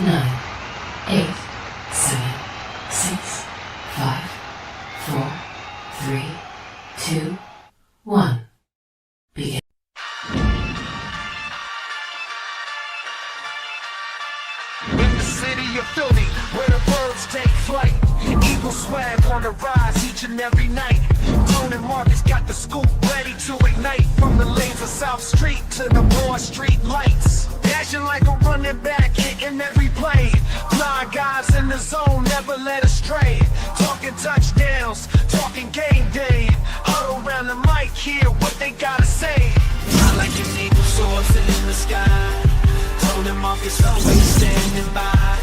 9, 8, 7, 6, 5, 4, 3, 2, 1. Begin. In the city of Philly, where the birds take flight, Eagle swag on the rise each and every night. Tone and Marcus got the scoop ready to ignite. From the lanes of South Street to the Broad Street lights, dashing like a running back, hitting every play. Blind guys in the zone, never led astray. Talking touchdowns, talking game day. Huddle around the mic, hear what they gotta say. Fly like an eagle soaring in the sky. Tone and Marcus always standing by,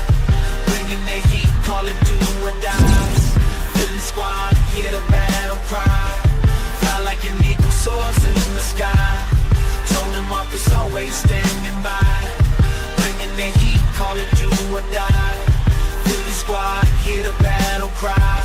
bringing their heat, call it do or die. Philly squad, hear the battle cry. Fly like an eagle soaring in the sky. Tone and Marcus always standing by, bringing their heat, call it do or die. Philly squad, hear the battle cry.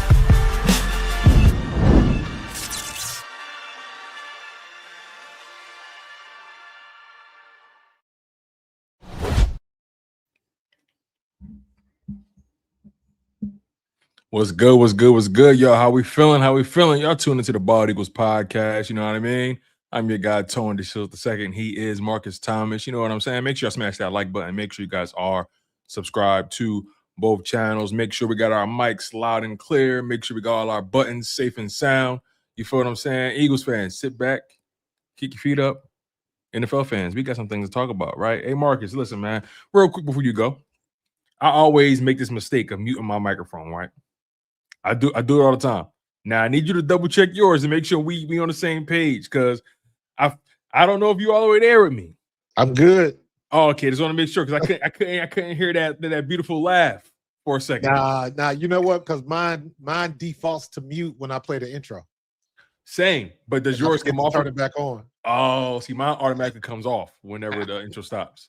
What's good? What's good? What's good, y'all? How we feeling? How we feeling? Y'all tune into the Bald Eagles podcast. You know what I mean? I'm your guy, Tone DeShields II. He is Marcus Thomas. You know what I'm saying? Make sure y'all smash that like button. Make sure you guys are subscribed to both channels. Make sure we got our mics loud and clear. Make sure we got all our buttons safe and sound. You feel what I'm saying? Eagles fans, sit back, kick your feet up. NFL fans, we got some things to talk about, right? Hey, Marcus, listen, man. Real quick before you go, I always make this mistake of muting my microphone, right? I do it all the time. Now I need you to double check yours and make sure we on the same page, because I don't know if you all the way there with me. I'm good. Oh, okay. Just want to make sure, because I couldn't hear that beautiful laugh for a second. Nah, you know what? Because mine defaults to mute when I play the intro. Same, but does yours come off? Turn it back on. Oh, see, mine automatically comes off whenever the intro stops.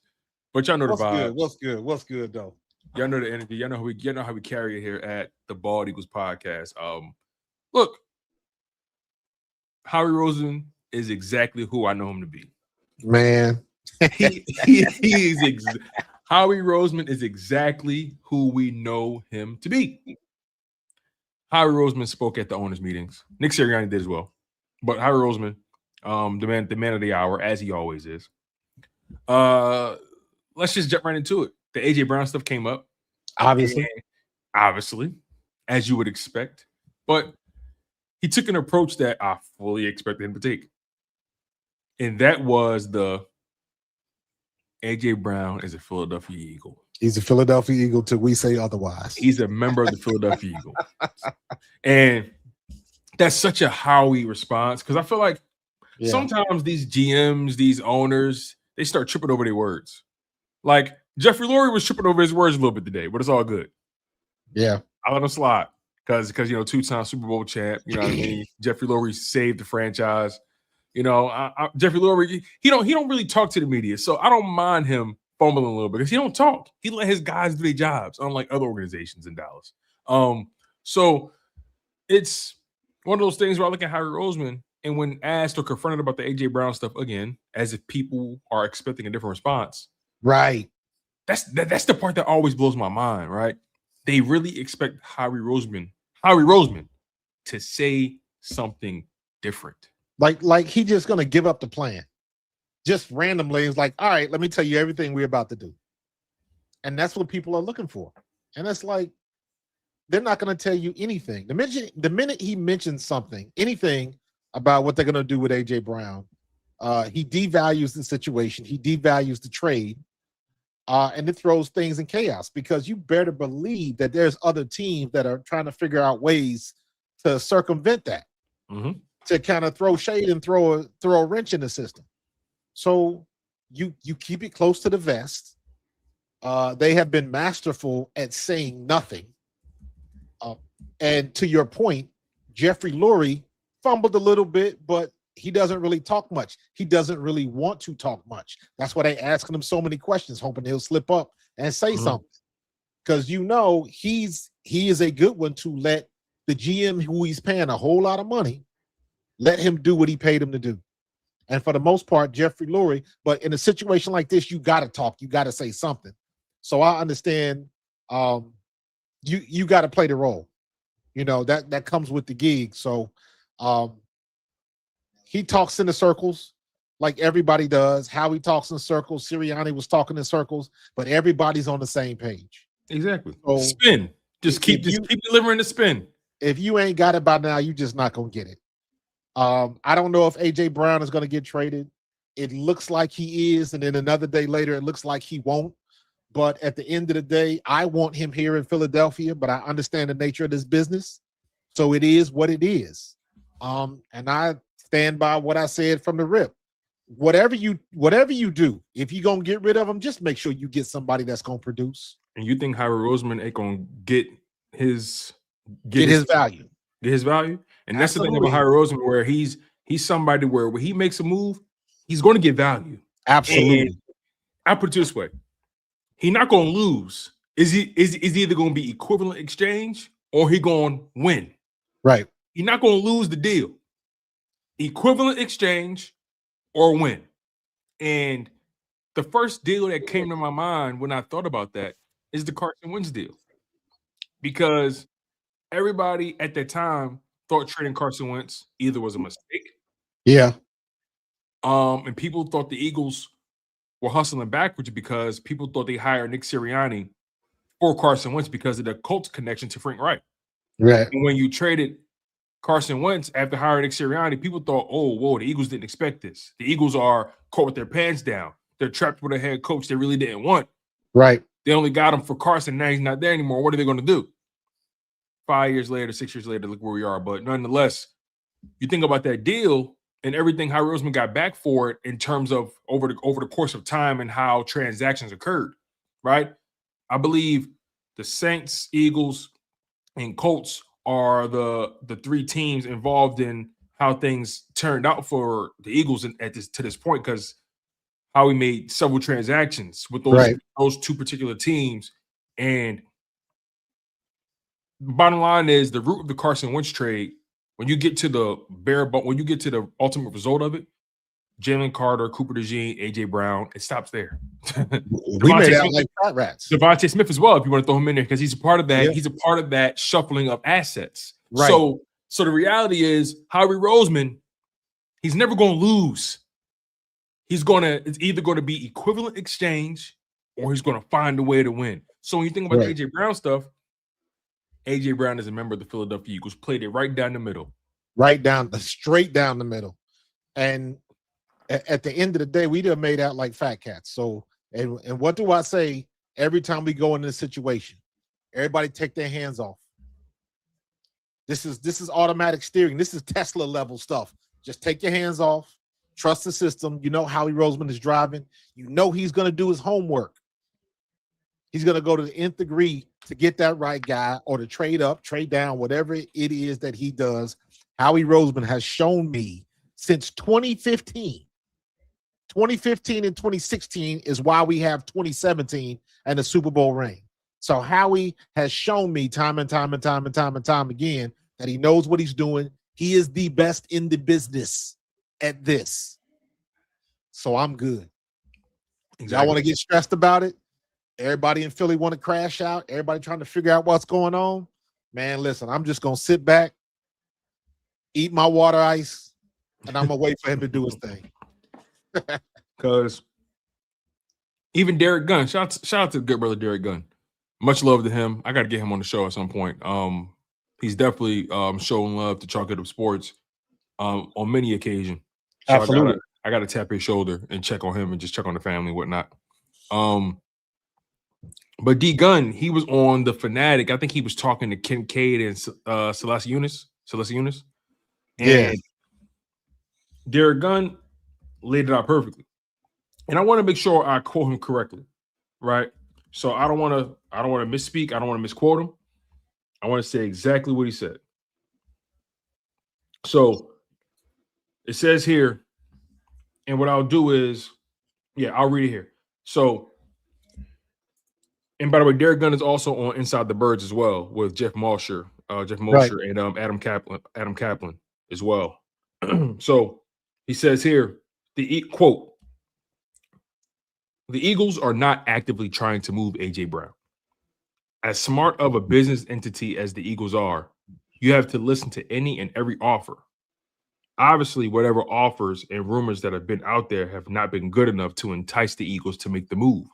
But y'all know the vibe. What's good though? Y'all know the energy. Y'all know how we carry it here at the Bald Eagles podcast. Look, Howie Roseman is exactly who I know him to be. Man, Howie Roseman is exactly who we know him to be. Howie Roseman spoke at the owners' meetings. Nick Sirianni did as well, but Howie Roseman, the man of the hour, as he always is. Let's just jump right into it. The AJ Brown stuff came up, obviously, as you would expect, but he took an approach that I fully expected him to take, and that was the AJ Brown is a Philadelphia Eagle. He's a Philadelphia Eagle till we say otherwise. He's a member of the Philadelphia Eagle, and that's such a Howie response, because I feel like sometimes these GMs, these owners, they start tripping over their words. Like Jeffrey Lurie was tripping over his words a little bit today, but it's all good. Yeah, I let him slide because two-time Super Bowl champ. You know what I mean? Jeffrey Lurie saved the franchise. You know, Jeffrey Lurie, he don't really talk to the media, so I don't mind him fumbling a little bit because he don't talk. He let his guys do their jobs, unlike other organizations in Dallas. So it's one of those things where I look at Howie Roseman, and when asked or confronted about the AJ Brown stuff again, as if people are expecting a different response. Right. That's the part that always blows my mind, right? They really expect Howie Roseman to say something different. Like he just gonna give up the plan. Just randomly, it's like, all right, let me tell you everything we're about to do. And that's what people are looking for. And it's like, they're not gonna tell you anything. The minute he mentions something, anything about what they're gonna do with AJ Brown, he devalues the situation, he devalues the trade. And it throws things in chaos, because you better believe that there's other teams that are trying to figure out ways to circumvent that, to kind of throw shade and throw a wrench in the system. So you keep it close to the vest. They have been masterful at saying nothing. And to your point, Jeffrey Lurie fumbled a little bit, but he doesn't really talk much. He doesn't really want to talk much. That's why they asking him so many questions, hoping he'll slip up and say something. Because he is a good one to let the GM, who he's paying a whole lot of money, let him do what he paid him to do. And for the most part, Jeffrey Lurie, but in a situation like this, you got to talk. You got to say something. So I understand you got to play the role. You know, that comes with the gig. So he talks in the circles like everybody does. How he talks in circles. Sirianni was talking in circles, but everybody's on the same page. Exactly. So Spin. Just keep delivering the spin. If you ain't got it by now, you just not gonna get it. I don't know if AJ Brown is gonna get traded. It looks like he is, and then another day later, it looks like he won't. But at the end of the day, I want him here in Philadelphia, but I understand the nature of this business. So it is what it is. And I stand by what I said from the rip. Whatever you do, if you're gonna get rid of him, just make sure you get somebody that's gonna produce. And you think Howie Roseman ain't gonna get his value? Get his value? And that's the thing about Howie Roseman, where he's somebody where when he makes a move, he's going to get value. Absolutely. And I put it this way: he's not going to lose. Is he either going to be equivalent exchange or he going to win? Right. He's not going to lose the deal. Equivalent exchange or win. And the first deal that came to my mind when I thought about that is the Carson Wentz deal, because everybody at that time thought trading Carson Wentz either was a mistake. Yeah. And people thought the Eagles were hustling backwards because people thought they hired Nick Sirianni for Carson Wentz because of the Colts connection to Frank Reich. Right. And when you traded Carson Wentz after hiring Nick Sirianni, people thought, oh, whoa, the Eagles didn't expect this. The Eagles are caught with their pants down. They're trapped with a head coach they really didn't want. Right. They only got him for Carson. Now he's not there anymore. What are they going to do? 5 years later, 6 years later, look where we are. But nonetheless, you think about that deal and everything Howie Roseman got back for it in terms of over the course of time and how transactions occurred, right? I believe the Saints, Eagles, and Colts are the three teams involved in how things turned out for the Eagles to this point, because Howie made several transactions with those two particular teams. And bottom line is the root of the Carson Wentz trade, when you get to the ultimate result of it, Jalen Carter, Cooper DeJean, AJ Brown, it stops there. We made out like fat rats. Devontae Smith as well, if you want to throw him in there, because he's a part of that. Yeah. He's a part of that shuffling of assets. Right. So the reality is Howie Roseman, he's never going to lose. It's either going to be equivalent exchange or he's going to find a way to win. So when you think about the AJ Brown stuff, AJ Brown is a member of the Philadelphia Eagles, played it right down the middle. Straight down the middle. And at the end of the day, we done made out like fat cats. So, and what do I say every time we go into this situation? Everybody take their hands off. This is automatic steering. This is Tesla level stuff. Just take your hands off. Trust the system. You know Howie Roseman is driving. You know he's going to do his homework. He's going to go to the nth degree to get that right guy, or to trade up, trade down, whatever it is that he does. Howie Roseman has shown me since 2015. 2015 and 2016 is why we have 2017 and the Super Bowl ring. So Howie has shown me time and time again that he knows what he's doing. He is the best in the business at this. So I'm good. Exactly. Y'all want to get stressed about it? Everybody in Philly want to crash out. Everybody trying to figure out what's going on. Man, listen, I'm just going to sit back, eat my water ice, and I'm going to wait for him to do his thing. Because even Derek Gunn, shout out to good brother Derek Gunn. Much love to him. I got to get him on the show at some point. He's definitely showing love to Chalk It Up Sports on many occasions. So Absolutely. I got to tap his shoulder and check on him and just check on the family and whatnot. But D Gunn, he was on The Fanatic. I think he was talking to Kincaid and Celeste Eunice. And Yeah. Derek Gunn laid it out perfectly. And I want to make sure I quote him correctly, right? So I don't want to misspeak. I don't want to misquote him. I want to say exactly what he said. So it says here, and what I'll do is, I'll read it here. So, and by the way, Derek Gunn is also on Inside the Birds as well with Jeff Mosher and Adam Kaplan as well. So he says here, quote, The Eagles are not actively trying to move AJ Brown. As smart of a business entity as the Eagles are, you have to listen to any and every offer. Obviously, whatever offers and rumors that have been out there have not been good enough to entice the Eagles to make the move.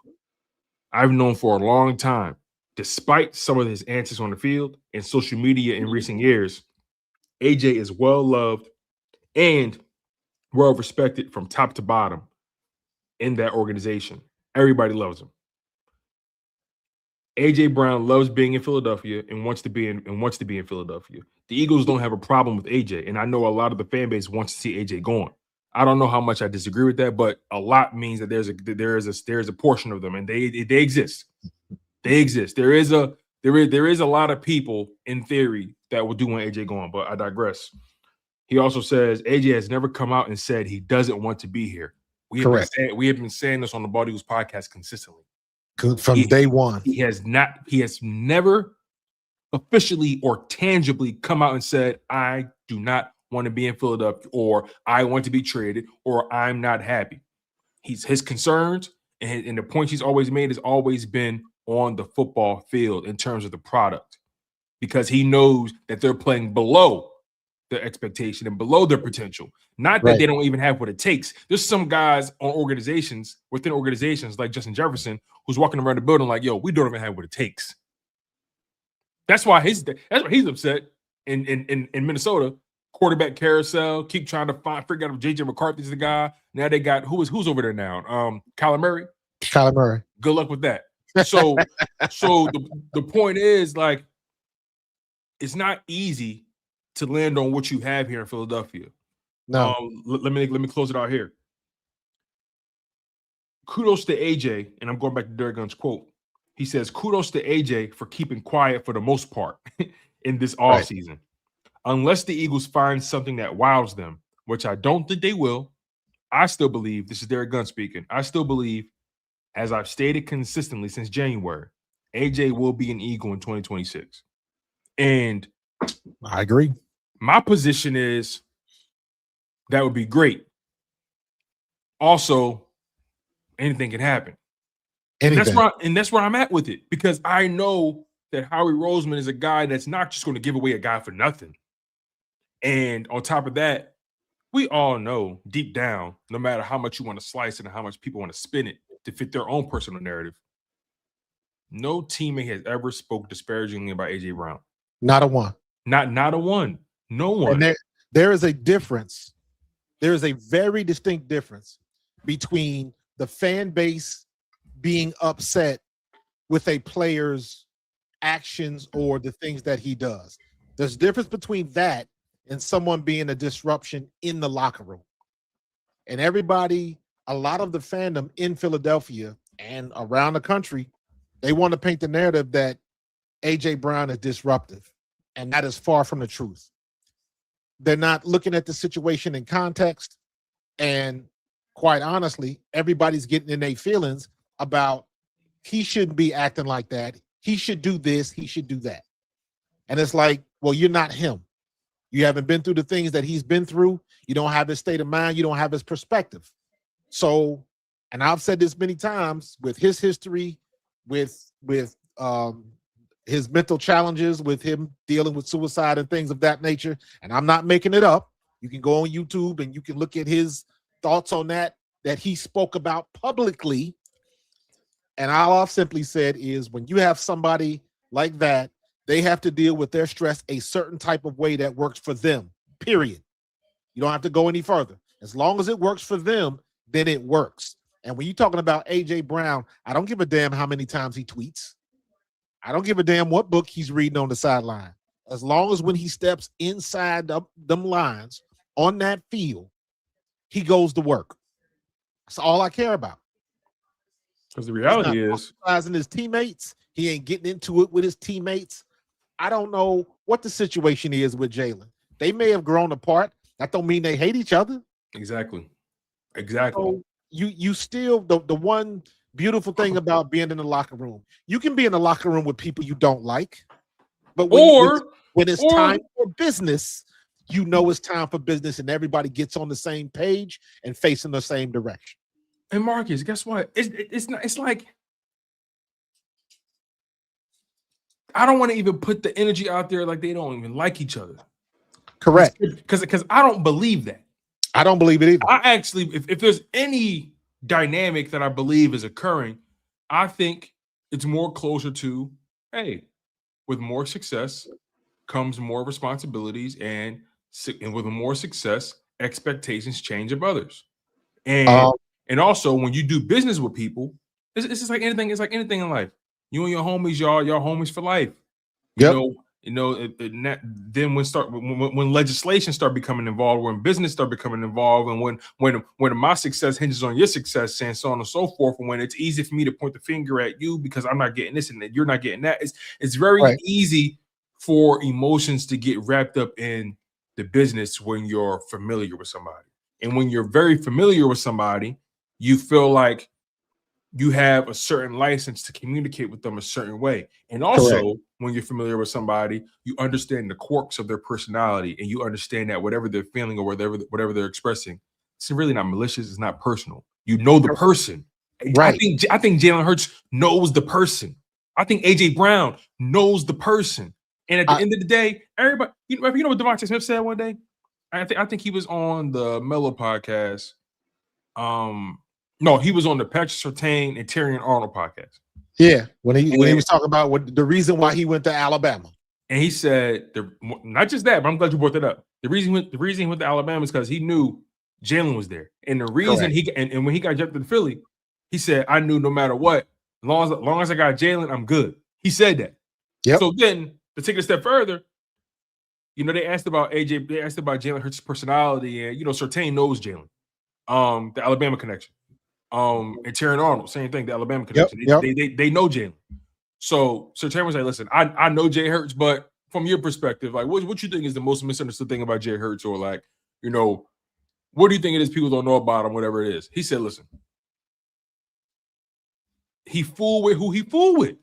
I've known for a long time, despite some of his antics on the field and social media in recent years, AJ is well loved and well respected from top to bottom in that organization. Everybody loves him. AJ Brown loves being in Philadelphia and wants to be in Philadelphia. The Eagles don't have a problem with AJ, and I know a lot of the fan base wants to see AJ going. I don't know how much I disagree with that, but a lot means that there's a portion of them, and they exist. They exist. There is a lot of people in theory that will do want AJ going, but I digress. He also says AJ has never come out and said he doesn't want to be here. We have been saying this on the Bald Eagles podcast consistently. From day one. He has never officially or tangibly come out and said, I do not want to be in Philadelphia, or I want to be traded, or I'm not happy. His concerns and the points he's always made has always been on the football field in terms of the product, because he knows that they're playing below their expectation and below their potential. Not that they don't even have what it takes. There's some guys within organizations like Justin Jefferson who's walking around the building like, yo, we don't even have what it takes. That's why he's upset in Minnesota. Quarterback carousel, keep trying to figure out if JJ McCarthy's the guy. Now they got who's over there now? Kyler Murray. Kyler Murray. Good luck with that. So the point is, like, it's not easy to land on what you have here in Philadelphia. No. Let me close it out here. Kudos to AJ, and I'm going back to Derek Gunn's quote. He says, kudos to AJ for keeping quiet for the most part in this offseason. Right. Unless the Eagles find something that wows them, which I don't think they will, I still believe, this is Derek Gunn speaking, I still believe, as I've stated consistently since January, AJ will be an Eagle in 2026. And I agree. My position is that would be great. Also, anything can happen. Anything. And that's where I'm at with it, because I know that Howie Roseman is a guy that's not just going to give away a guy for nothing. And on top of that, we all know deep down, no matter how much you want to slice it and how much people want to spin it to fit their own personal narrative, no teammate has ever spoke disparagingly about AJ Brown. Not a one. Not a one. No one. And there is a difference. There is a very distinct difference between the fan base being upset with a player's actions or the things that he does. There's a difference between that and someone being a disruption in the locker room. And everybody, a lot of the fandom in Philadelphia and around the country, they want to paint the narrative that AJ Brown is disruptive. And that is far from the truth. They're not looking at the situation in context. And quite honestly, everybody's getting in their feelings about he shouldn't be acting like that. He should do this. He should do that. And it's like, well, you're not him. You haven't been through the things that he's been through. You don't have his state of mind. You don't have his perspective. So, and I've said this many times, with his history, with his mental challenges, with him dealing with suicide and things of that nature, and I'm not making it up. You can go on YouTube and you can look at his thoughts on that he spoke about publicly. And all I've simply said is, when you have somebody like that, they have to deal with their stress a certain type of way that works for them, period. You don't have to go any further. As long as it works for them, then it works. And when you're talking about AJ Brown, I don't give a damn how many times he tweets. I don't give a damn what book he's reading on the sideline. As long as when he steps inside them lines on that field, he goes to work. That's all I care about. Because the reality is, his teammates, he ain't getting into it with his teammates. I don't know what the situation is with Jalen. They may have grown apart. That don't mean they hate each other. Exactly. So you still, the one beautiful thing about being in the locker room, you can be in the locker room with people you don't like, but when it's time for business, you know it's time for business, and everybody gets on the same page and facing the same direction. And Marcus, guess what? It's not. It's like I don't want to even put the energy out there like they don't even like each other. Correct. Because I don't believe that. I don't believe it either. I actually, if there's any dynamic that I believe is occurring, I think it's more closer to, hey, with more success comes more responsibilities, and with more success, expectations change of others. And also when you do business with people, it's just like anything. It's like anything in life. You and your homies, y'all homies for life. Yep. Then when legislation start becoming involved, when business start becoming involved, and when my success hinges on your success, and so on and so forth, and when it's easy for me to point the finger at you because I'm not getting this and you're not getting that, it's very easy for emotions to get wrapped up in the business when you're familiar with somebody. And when you're very familiar with somebody, you feel like you have a certain license to communicate with them a certain way. And also, when you're familiar with somebody, you understand the quirks of their personality, and you understand that whatever they're feeling or whatever they're expressing, it's really not malicious. It's not personal. You know the person. Right. I think Jalen Hurts knows the person. I think AJ Brown knows the person. And at the end of the day, everybody, you know what Devontae Smith said one day? I think he was on the Mellow podcast. No, he was on the Patrick Surtain and Terrion Arnold podcast. Yeah, when he was talking about the reason why he went to Alabama, and he said not just that, but I'm glad you brought that up. The reason he went to Alabama is because he knew Jalen was there, and the reason and when he got jumped to Philly, he said, "I knew no matter what, as long as I got Jalen, I'm good." He said that. Yep. So then to take it a step further, they asked about AJ, they asked about Jalen Hurts' personality, and Surtain knows Jalen, the Alabama connection. And Terrion Arnold, same thing, the Alabama connection. Yep. They know Jalen. So Terrion was like, listen, I know Jay Hurts, but from your perspective, like what you think is the most misunderstood thing about Jay Hurts, or like, what do you think it is people don't know about him, whatever it is? He said, listen, he fool with who he fool with.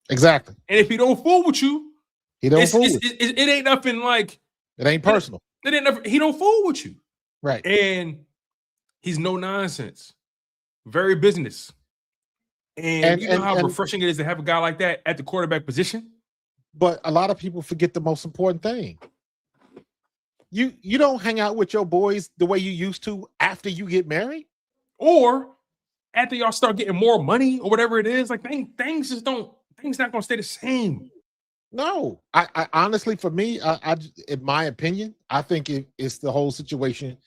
Exactly. And if he don't fool with you, he don't fool with you. It ain't nothing like it ain't personal. He don't fool with you. Right. And he's no nonsense. Very business. And you know how refreshing it is to have a guy like that at the quarterback position? But a lot of people forget the most important thing. You don't hang out with your boys the way you used to after you get married, or after y'all start getting more money or whatever it is. Like things not gonna stay the same. No, I honestly, for me, I in my opinion, I think it's the whole situation.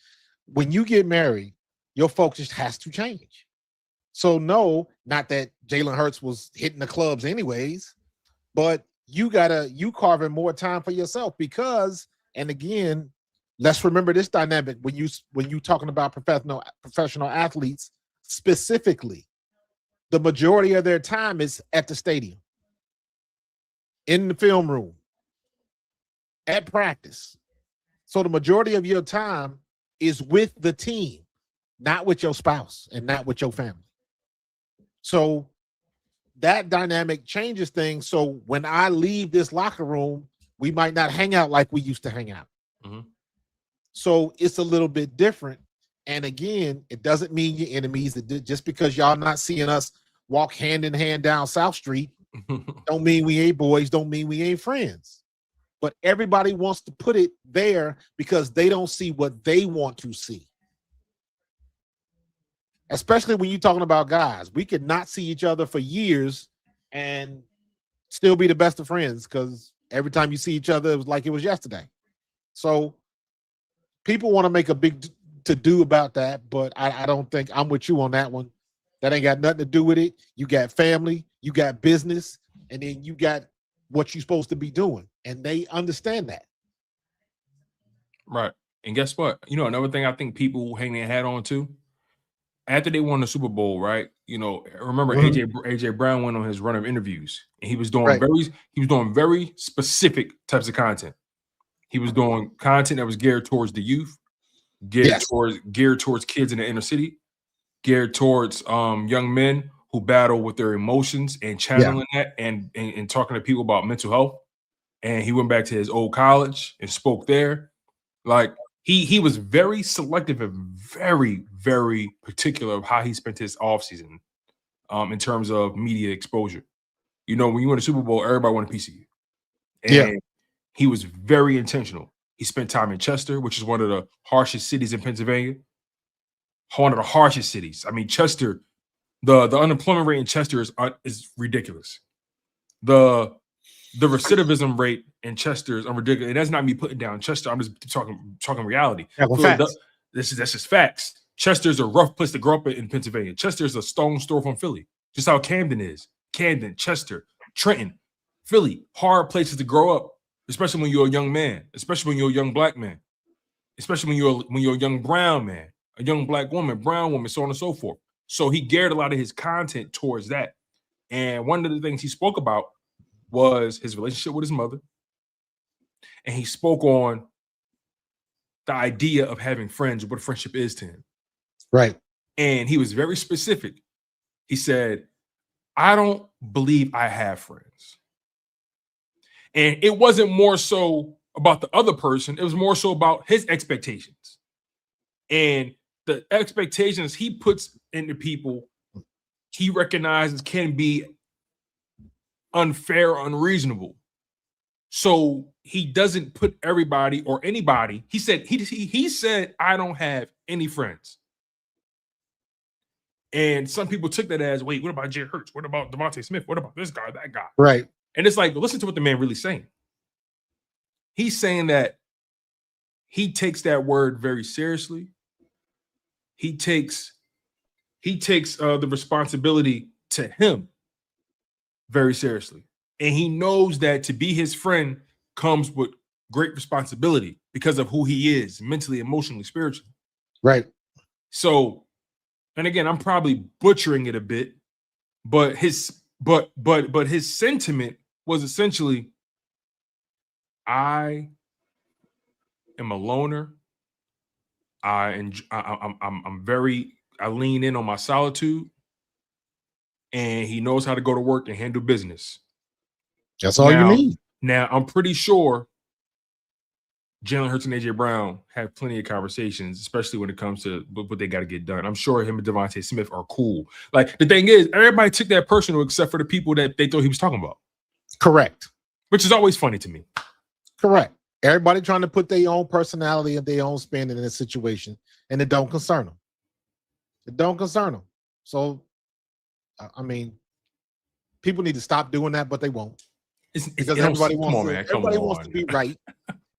When you get married, your focus has to change. So no, not that Jalen Hurts was hitting the clubs anyways, but you carving more time for yourself because, and again, let's remember this dynamic when you talking about professional athletes specifically, the majority of their time is at the stadium, in the film room, at practice. So the majority of your time is with the team, not with your spouse and not with your family. So that dynamic changes things. So when I leave this locker room, we might not hang out like we used to hang out. Mm-hmm. So it's a little bit different. And again, it doesn't mean you're enemies. Just because y'all not seeing us walk hand in hand down South Street, don't mean we ain't boys, don't mean we ain't friends. But everybody wants to put it there because they don't see what they want to see. Especially when you're talking about guys. We could not see each other for years and still be the best of friends because every time you see each other, it was like it was yesterday. So people want to make a big to-do about that, but I don't think I'm with you on that one. That ain't got nothing to do with it. You got family, you got business, and then you got what you're supposed to be doing. And they understand that. Right. And guess what? Another thing I think people hang their hat on too, after they won the Super Bowl, right? Remember AJ Brown went on his run of interviews, and he was doing very specific types of content. He was doing content that was geared towards the youth, geared towards kids in the inner city, geared towards young men who battle with their emotions and channeling that and talking to people about mental health. And he went back to his old college and spoke there. Like he was very selective and very, very particular of how he spent his offseason in terms of media exposure. You know, when you win a Super Bowl, everybody want a piece of you. And Yeah. he was very intentional. He spent time in Chester, which is one of the harshest cities in Pennsylvania. One of the harshest cities. I mean, Chester, the unemployment rate in Chester is ridiculous. The recidivism rate in Chester is ridiculous. And that's not me putting down Chester. I'm just talking reality. Yeah, well, facts. That's just facts. Chester's a rough place to grow up in Pennsylvania. Chester's a stone's throw from Philly, just how Camden is. Camden, Chester, Trenton, Philly, hard places to grow up, especially when you're a young man, especially when you're a young black man, especially when you're a young brown man, a young black woman, brown woman, so on and so forth. So he geared a lot of his content towards that. And one of the things he spoke about was his relationship with his mother. And he spoke on the idea of having friends, what a friendship is to him. Right. And he was very specific. He said, I don't believe I have friends. And it wasn't more so about the other person. It was more so about his expectations. And the expectations he puts into people, he recognizes can be unfair, unreasonable. So he doesn't put everybody or anybody. He said, I don't have any friends. And some people took that as, wait, what about Jay Hurts? What about Devontae Smith? What about this guy, that guy? Right. And it's like, listen to what the man really saying. He's saying that he takes that word very seriously. He takes the responsibility to him very seriously. And he knows that to be his friend comes with great responsibility because of who he is mentally, emotionally, spiritually. Right. So, and again, I'm probably butchering it a bit, but his sentiment was essentially, I am a loner. I lean in on my solitude, and he knows how to go to work and handle business. That's all you need. Now, I'm pretty sure Jalen Hurts and AJ Brown have plenty of conversations, especially when it comes to what they got to get done. I'm sure him and Devontae Smith are cool. Like, the thing is, everybody took that personal except for the people that they thought he was talking about. Correct. Which is always funny to me. Correct. Everybody trying to put their own personality and their own spin in a situation, and it don't concern them. It don't concern them. So, I mean, people need to stop doing that, but they won't. Because everybody wants to be right.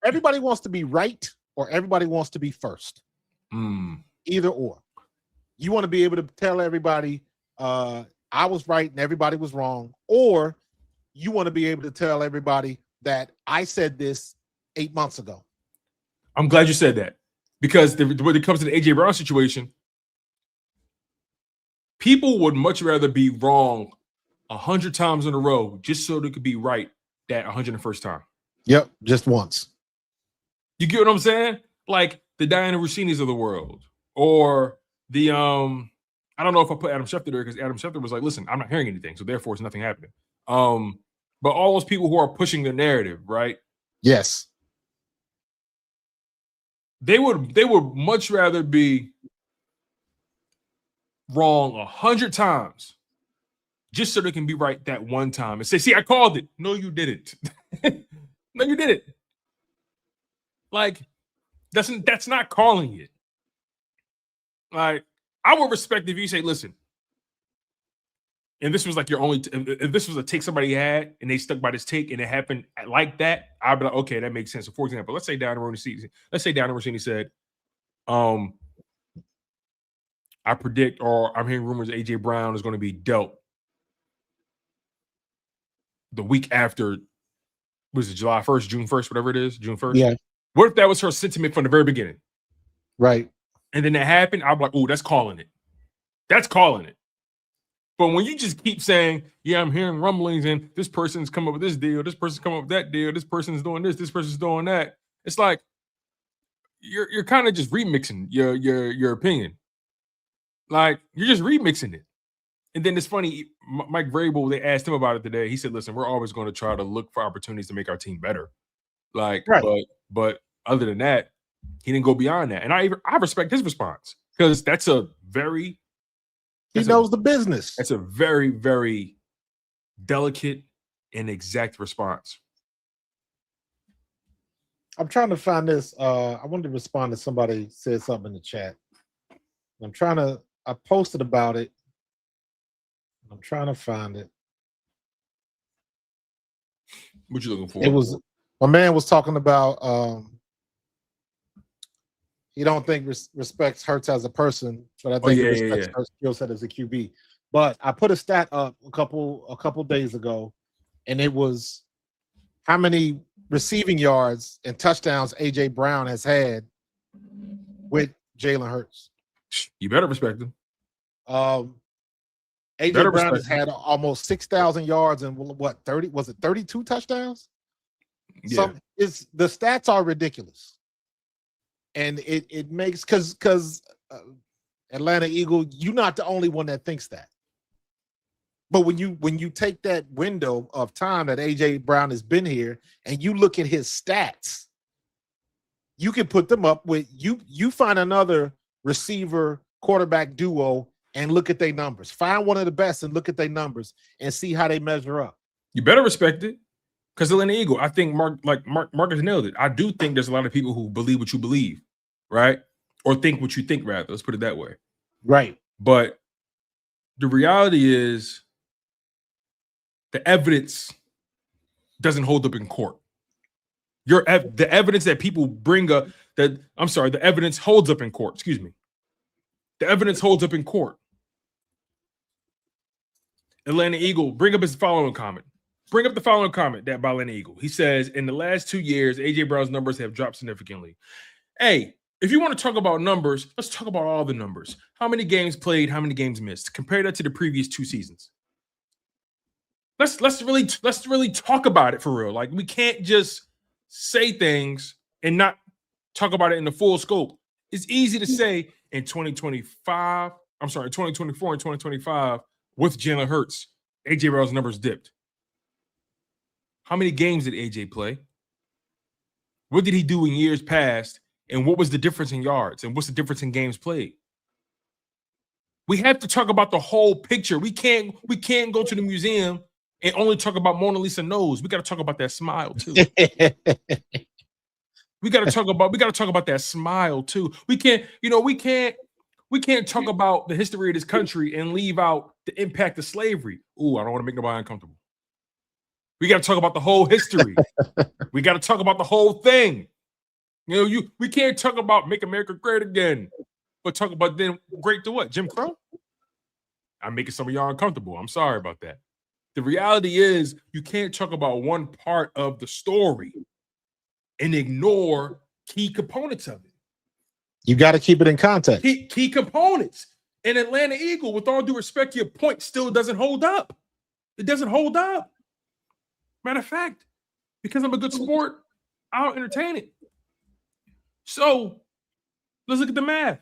Everybody wants to be right, or everybody wants to be first. Either or. You want to be able to tell everybody, I was right and everybody was wrong, or you want to be able to tell everybody that I said this 8 months ago. I'm glad you said that, because when it comes to the AJ Brown situation, people would much rather be wrong 100 times in a row just so they could be right that 101st time. Yep, just once. You get what I'm saying? Like the Diana Rossinis of the world, or the I don't know if I put Adam Schefter there because Adam Schefter was like, "Listen, I'm not hearing anything, so therefore it's nothing happening." But all those people who are pushing the narrative, right? Yes. They would much rather be wrong 100 times just so they can be right that one time and say, see, I called it. No, you didn't. No, you didn't. Like, that's not calling it. Like, I would respect if you say, listen, and this was like your only, if this was a take somebody had and they stuck by this take and it happened like that, I'd be like, okay, that makes sense. So for example, let's say Diana Rossini said, I predict, or I'm hearing rumors AJ Brown is going to be dealt the week after, was it July 1st, June 1st, whatever it is, June 1st? Yeah. What if that was her sentiment from the very beginning? Right. And then that happened, I'm like, oh, that's calling it. That's calling it. But when you just keep saying, yeah, I'm hearing rumblings and this person's come up with this deal, this person's come up with that deal, this person's doing this person's doing that, it's like you're kind of just remixing your opinion. Like, you're just remixing it. And then it's funny, Mike Vrabel, they asked him about it today. He said, listen, we're always going to try to look for opportunities to make our team better. Like, right. But other than that, he didn't go beyond that. And I respect his response. Because that's a very He that's knows the business. that's a very, very delicate and exact response. I'm trying to find this. I wanted to respond to somebody said something in the chat. I posted about it. I'm trying to find it. What you looking for? It was my man was talking about he don't think respects Hurts as a person, but I think he respects her skill set as a QB. But I put a stat up a couple days ago, and it was how many receiving yards and touchdowns AJ Brown has had with Jalen Hurts. You better respect him. AJ Better Brown respect has had almost 6,000 yards and what 30 was it 32 touchdowns? Yeah. The stats are ridiculous, and it makes because Atlanta Eagle, you're not the only one that thinks that. But when you take that window of time that AJ Brown has been here and you look at his stats, you can put them up with you find another receiver quarterback duo and look at their numbers. Find one of the best and look at their numbers and see how they measure up. You better respect it. Because Atlanta Eagle, I think Marcus nailed it. I do think there's a lot of people who believe what you believe, right? Or think what you think, rather. Let's put it that way. Right. But the reality is the evidence doesn't hold up in court. The evidence that people bring up the evidence holds up in court. Excuse me. The evidence holds up in court. Atlanta Eagle, bring up his following comment. Bring up the following comment that by Atlanta Eagle. He says, in the last 2 years, AJ Brown's numbers have dropped significantly. Hey, if you want to talk about numbers, let's talk about all the numbers. How many games played, how many games missed? Compare that to the previous 2 seasons. Let's really talk about it for real. Like, we can't just say things and not talk about it in the full scope. It's easy to say in 2024 and 2025 with Jalen Hurts, AJ Brown's numbers dipped. How many games did AJ play? What did he do in years past? And what was the difference in yards? And what's the difference in games played? We have to talk about the whole picture. We can't go to the museum and only talk about Mona Lisa nose. We got to talk about that smile too. We got to talk about that smile too. We can't talk about the history of this country and leave out the impact of slavery. Ooh, I don't want to make nobody uncomfortable. We got to talk about the whole history. We got to talk about the whole thing. We can't talk about make America great again, but talk about then great to what? Jim Crow? I'm making some of y'all uncomfortable. I'm sorry about that. The reality is you can't talk about one part of the story and ignore key components of it. You got to keep it in context. Key components. And Atlanta Eagle, with all due respect, your point still doesn't hold up. It doesn't hold up. Matter of fact, because I'm a good sport, I'll entertain it. So let's look at the math.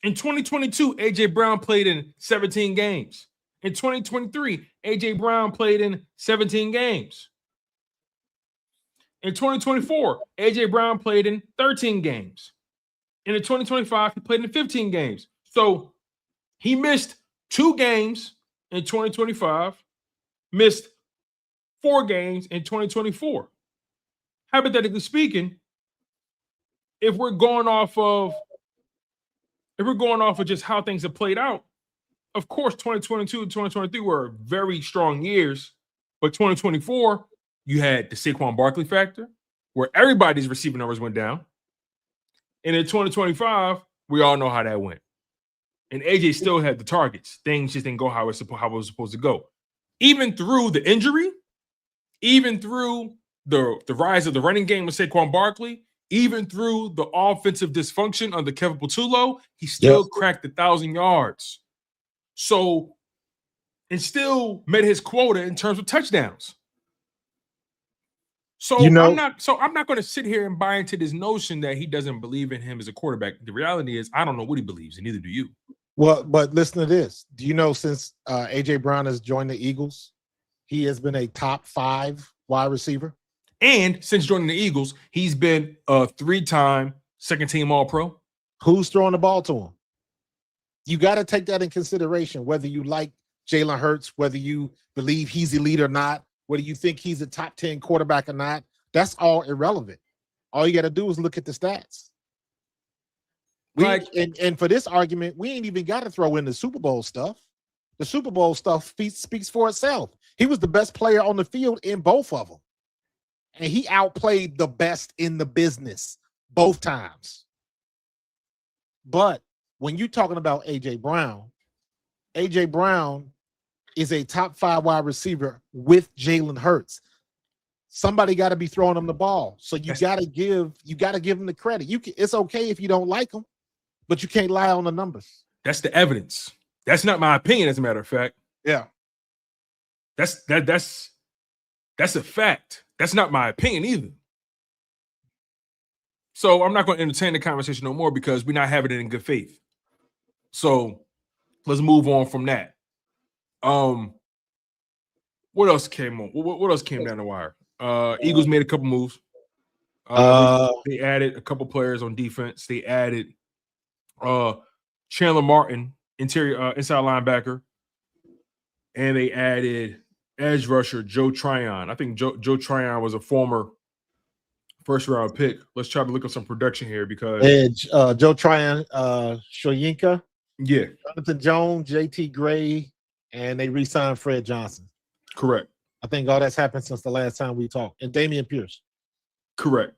In 2022, AJ Brown played in 17 games. In 2023, AJ Brown played in 17 games. In 2024, AJ Brown played in 13 games. And in 2025, he played in 15 games. So he missed 2 games in 2025, missed 4 games in 2024. Hypothetically speaking, if we're going off of just how things have played out, of course, 2022 and 2023 were very strong years, but 2024, you had the Saquon Barkley factor, where everybody's receiving numbers went down. And in 2025, we all know how that went. And AJ still had the targets. Things just didn't go how it was supposed to go. Even through the injury, even through the rise of the running game with Saquon Barkley, even through the offensive dysfunction under Kevin Patullo, he still cracked 1,000 yards. So, and still met his quota in terms of touchdowns. So I'm not going to sit here and buy into this notion that he doesn't believe in him as a quarterback. The reality is, I don't know what he believes, and neither do you. Well, but listen to this. Do you know since AJ Brown has joined the Eagles, he has been a top 5 wide receiver? And since joining the Eagles, he's been a 3-time second-team All-Pro, Who's throwing the ball to him? You got to take that in consideration, whether you like Jalen Hurts, whether you believe he's elite or not, whether you think he's a top 10 quarterback or not. That's all irrelevant. All you got to do is look at the stats. And for this argument, we ain't even got to throw in the Super Bowl stuff. The Super Bowl stuff speaks for itself. He was the best player on the field in both of them. And he outplayed the best in the business both times. But when you're talking about A.J. Brown is a top 5 wide receiver with Jalen Hurts. Somebody got to be throwing him the ball. So you got to give him the credit. It's okay if you don't like him, but you can't lie on the numbers. That's the evidence. That's not my opinion, as a matter of fact. Yeah. That's a fact. That's not my opinion either. So I'm not going to entertain the conversation no more because we're not having it in good faith. So let's move on from that. What else came on? What else came down the wire? Eagles made a couple moves. They added a couple players on defense. They added Chandler Martin, inside linebacker, and they added edge rusher Joe Tryon. I think Joe Tryon was a former first-round pick. Let's try to look at some production here because edge Joe Tryon, Shoyinka, yeah, Jonathan Jones, J.T. Gray, and they re-signed Fred Johnson. Correct. I think all that's happened since the last time we talked. And Damian Pierce. Correct.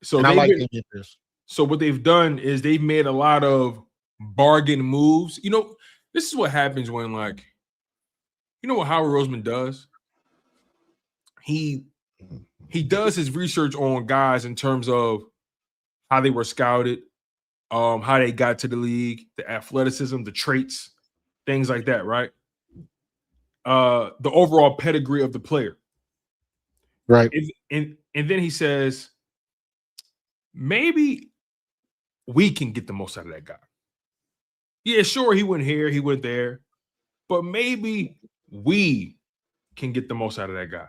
So I like Damian Pierce. So what they've done is they've made a lot of bargain moves. You know, this is what happens when, like, you know what Howard Roseman does? He does his research on guys in terms of how they were scouted, how they got to the league, the athleticism, the traits, things like that, right? The overall pedigree of the player. Right. And then he says, maybe we can get the most out of that guy. Yeah, sure, he went here, he went there, but maybe we can get the most out of that guy.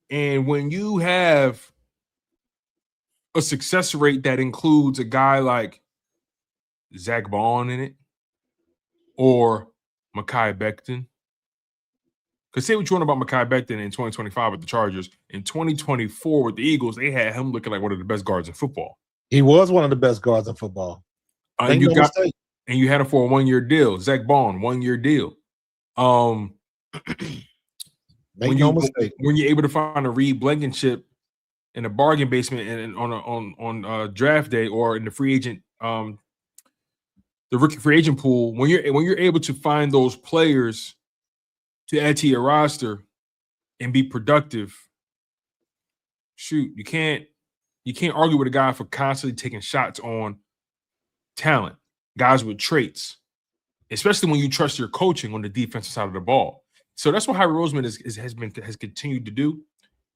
And when you have a success rate that includes a guy like Zach Bond in it or Mekhi Becton, because say what you want about Mekhi Becton in 2025 with the Chargers, in 2024 with the Eagles, they had him looking like one of the best guards in football. He was one of the best guards in football. And you had him for a 1-year deal. Zach Bond, 1-year deal. Make no mistake. When you're able to find a Reed Blankenship in a bargain basement and on draft day or in the free agent, the rookie free agent pool, when you're able to find those players to add to your roster and be productive, shoot, you can't argue with a guy for constantly taking shots on talent, guys with traits, especially when you trust your coaching on the defensive side of the ball. So that's what Howard Roseman has continued to do.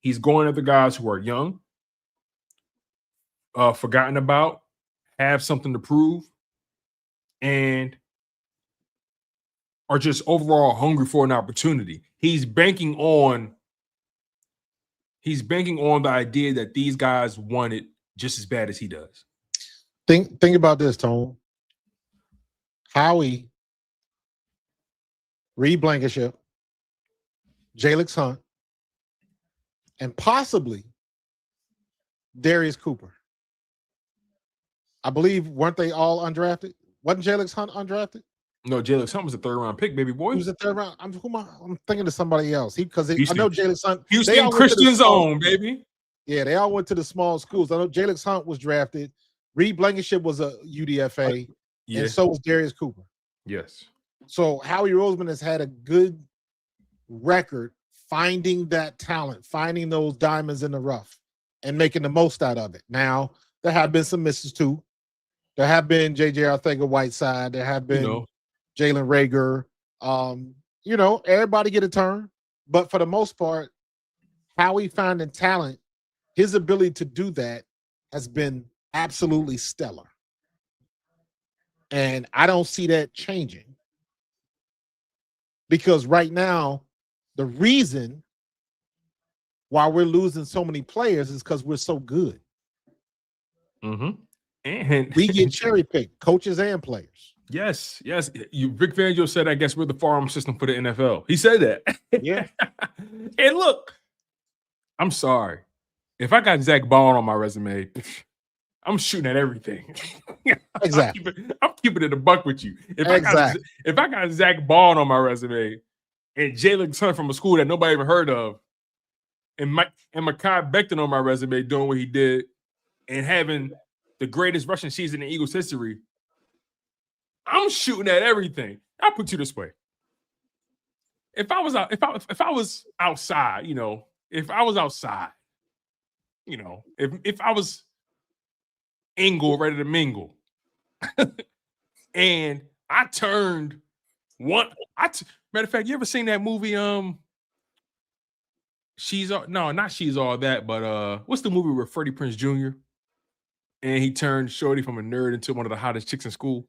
He's going after guys who are young, forgotten about, have something to prove, and are just overall hungry for an opportunity. He's banking on the idea that these guys want it just as bad as he does. Think about this, Tone. Howie, Reed Blankenship, Jalix Hunt, and possibly Darius Cooper. I believe, weren't they all undrafted? Wasn't Jalix Hunt undrafted? No, Jalix Hunt was a 3rd-round pick, baby boy. He was a 3rd round. I'm thinking of somebody else. I know Jalix Hunt. Houston Christian's own, baby. Yeah, they all went to the small schools. I know Jalix Hunt was drafted. Reed Blankenship was a UDFA, and so was Darius Cooper. Yes. So Howie Roseman has had a good record finding that talent, finding those diamonds in the rough, and making the most out of it. Now, there have been some misses too. There have been J.J. Arcega-Whiteside. There have been Jalen Reagor. Everybody get a turn. But for the most part, Howie finding talent, his ability to do that has been absolutely stellar. And I don't see that changing. Because right now, the reason why we're losing so many players is because we're so good. Mm-hmm. And We get cherry picked, coaches and players. yes. You Vic Fangio said, I guess we're the farm system for the NFL. He said that. Yeah. And look, I'm sorry. If I got Zach Bond on my resume, I'm shooting at everything. Exactly. I'm keeping it a buck with you. If Exactly. I got Zach Bond on my resume and Jalen Son from a school that nobody even heard of, and Mekhi Becton on my resume doing what he did and having the greatest rushing season in Eagles history, I'm shooting at everything. I'll put you this way. If I was outside, if I was outside, if I was Ingle ready to mingle, and I turned one. Matter of fact, you ever seen that movie? Not She's All That, but what's the movie with Freddie Prinze Jr. and he turned Shorty from a nerd into one of the hottest chicks in school?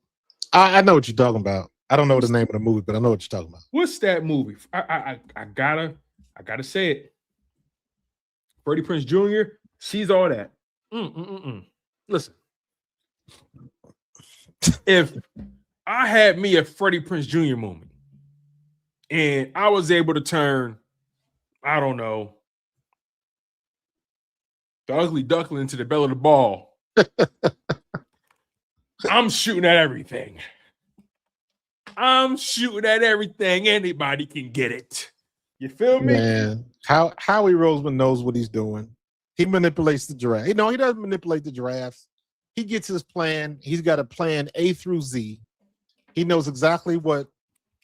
I know what you're talking about. I don't know the name of the movie, but I know what you're talking about. What's that movie? I gotta say it. Freddie Prinze Jr. She's All That. Listen, if I had me a Freddie Prinze Jr. moment, and I was able to turn, I don't know, the ugly duckling into the belle of the ball, I'm shooting at everything. I'm shooting at everything. Anybody can get it. You feel me? Man, Howie Roseman knows what he's doing. He manipulates the draft. He doesn't manipulate the drafts. He gets his plan. He's got a plan A through Z. He knows exactly what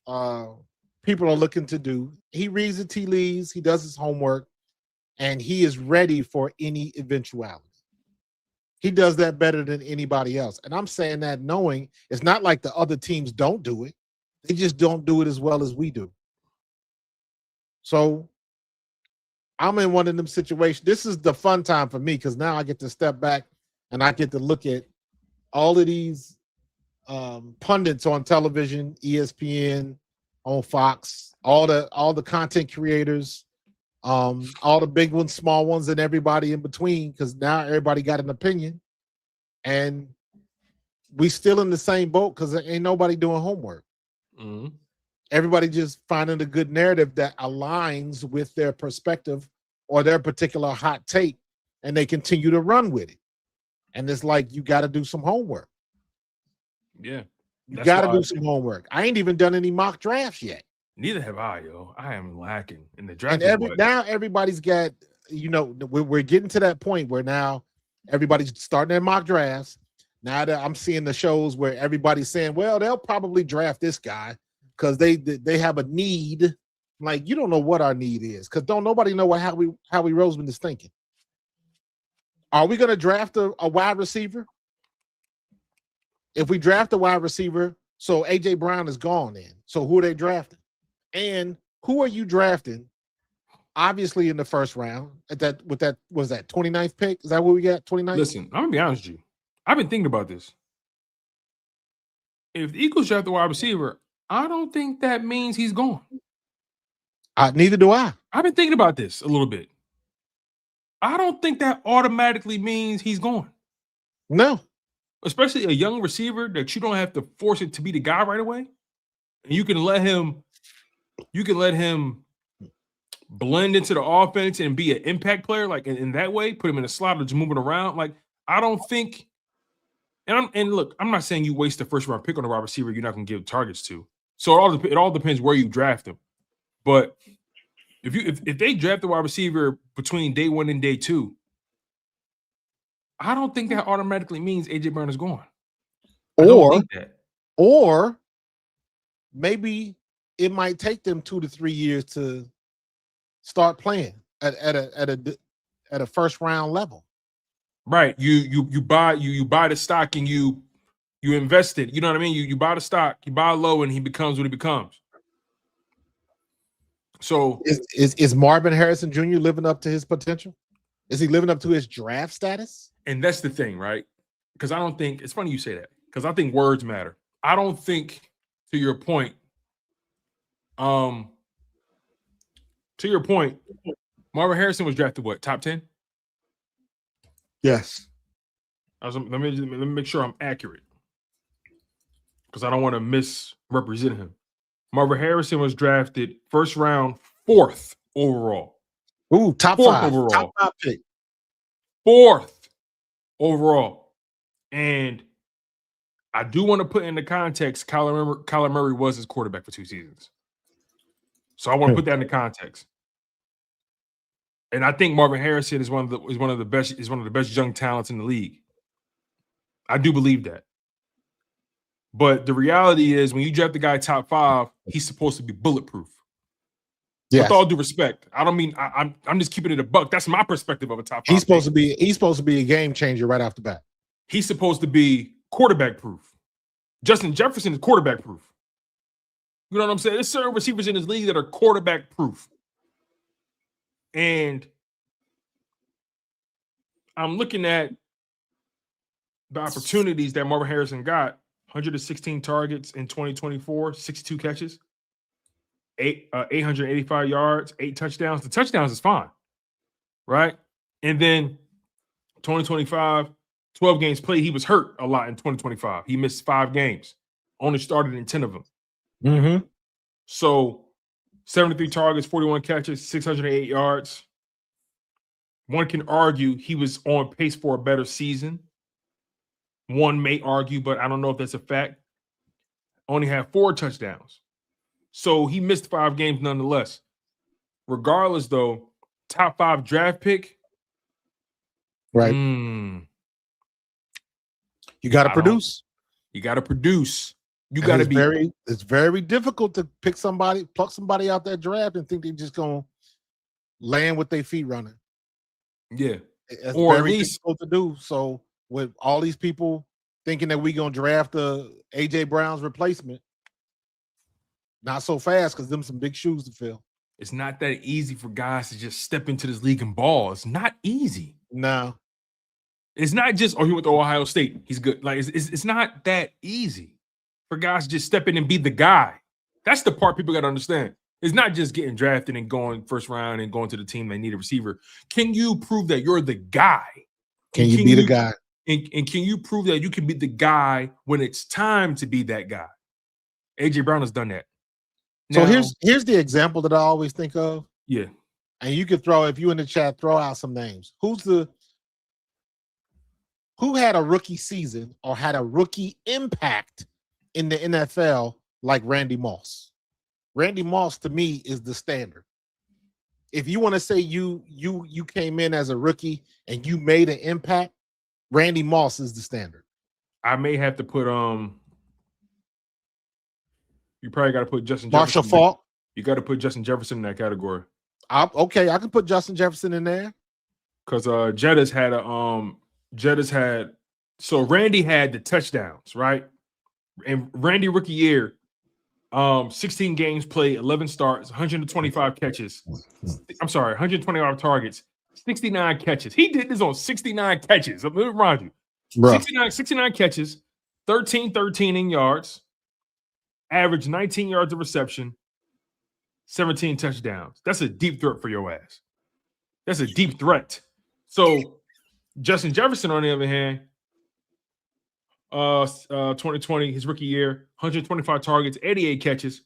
people are looking to do. He reads the tea leaves. He does his homework, and he is ready for any eventuality. He does that better than anybody else. And I'm saying that knowing it's not like the other teams don't do it. They just don't do it as well as we do. So I'm in one of them situations. This is the fun time for me because now I get to step back and I get to look at all of these pundits on television, ESPN, on Fox, all the content creators, all the big ones, small ones, and everybody in between, because now everybody got an opinion, and we still in the same boat because there ain't nobody doing homework. Mm-hmm. Everybody just finding a good narrative that aligns with their perspective or their particular hot take, and they continue to run with it. And it's like, you got to do some homework. Yeah. You got to do some homework. I ain't even done any mock drafts yet. Neither have I, yo. I am lacking in the draft. And now everybody's got, we're getting to that point where now everybody's starting their mock drafts. Now that I'm seeing the shows where everybody's saying, well, they'll probably draft this guy because they have a need. Like, you don't know what our need is, because don't nobody know what Howie Roseman is thinking. Are we going to draft a wide receiver? If we draft a wide receiver, so AJ Brown is gone then. So who are they drafting? And who are you drafting? Obviously in the first round was that 29th pick? Is that what we got? 29th? Listen, I'm gonna be honest with you. I've been thinking about this. If the Eagles draft the wide receiver, I don't think that means he's gone. Neither do I. I've been thinking about this a little bit. I don't think that automatically means he's gone. No. Especially a young receiver that you don't have to force it to be the guy right away. And you can let him blend into the offense and be an impact player, like in that way, put him in a slot or just moving around. Like, I don't think, and look, I'm not saying you waste the first round pick on a wide receiver you're not going to give targets to. So it all depends where you draft him. But if they draft the wide receiver between day 1 and day 2, I don't think that automatically means AJ Brown is gone. Or maybe it might take them 2 to 3 years to start playing at a first round level. Right. You buy the stock and you invest it. You know what I mean? You buy the stock, you buy low, and he becomes what he becomes. So is Marvin Harrison Jr. living up to his potential? Is he living up to his draft status? And that's the thing, right? Because I don't think it's funny you say that, because I think words matter. I don't think, to your point, Marvin Harrison was drafted what, top 10? Yes. Let me make sure I'm accurate because I don't want to misrepresent him. Marvin Harrison was drafted first round, 4th overall. Ooh, top 4th five. overall. Top 5 pick. 4th overall. And I do want to put into context, Kyler Murray was his quarterback for 2 seasons. So I want to put that into context. And I think Marvin Harrison is one of the best young talents in the league. I do believe that. But the reality is, when you draft the guy top 5, he's supposed to be bulletproof. Yes. With all due respect, I don't mean I'm just keeping it a buck. That's my perspective of a top 5. He's supposed to be a game changer right off the bat. He's supposed to be quarterback proof. Justin Jefferson is quarterback proof. You know what I'm saying? There's certain receivers in this league that are quarterback proof. And I'm looking at the opportunities that Marvin Harrison got. 116 targets in 2024, 62 catches, 885 yards, 8 touchdowns. The touchdowns is fine, right? And then 2025, 12 games played. He was hurt a lot in 2025. He missed 5 games, only started in 10 of them. Mm-hmm. So 73 targets, 41 catches, 608 yards. One can argue he was on pace for a better season. One may argue, but I don't know if that's a fact. Only had 4 touchdowns. So he missed 5 games nonetheless. Regardless, though, top 5 draft pick. Right. You got to produce. You got to produce. You And got to be it's very difficult to pluck somebody out that draft and think they're just gonna land with their feet running. Yeah. It's Or at very least difficult to do. So with all these people thinking that we're gonna draft AJ Brown's replacement, not so fast, because them some big shoes to fill. it's not that easy for guys to just step into this league and ball. It's not easy. No. It's not just, he went to Ohio State. He's good. Like it's not that easy for guys to just step in and be the guy. That's the part people got to understand. It's not just getting drafted and going first round and going to the team they need a receiver. Can you prove that you're the guy? Can you be the guy? And can you prove that you can be the guy when it's time to be that guy? AJ Brown has done that. So Now, here's the example that I always think of. yeah. And you could if you in the chat, throw out some names. Who had a rookie season or had a rookie impact in the NFL like Randy Moss? Randy Moss, to me, is the standard. If you want to say you came in as a rookie and you made an impact, Randy Moss is the standard. I may have to put you probably got to put Justin Marshall Jefferson. Faulk. You got to put Justin Jefferson in that category. Okay, I can put Justin Jefferson in there. Because Jettas had so Randy had the touchdowns, right? And Randy rookie year, 16 games played, 11 starts, 125 catches. I'm sorry, 125 targets, 69 catches. He did this on 69 catches. Let me remind you. 69 catches, 13 in yards, average 19 yards of reception, 17 touchdowns. That's a deep threat for your ass. That's a deep threat. So Justin Jefferson, on the other hand, 2020, his rookie year, 125 targets, 88 catches,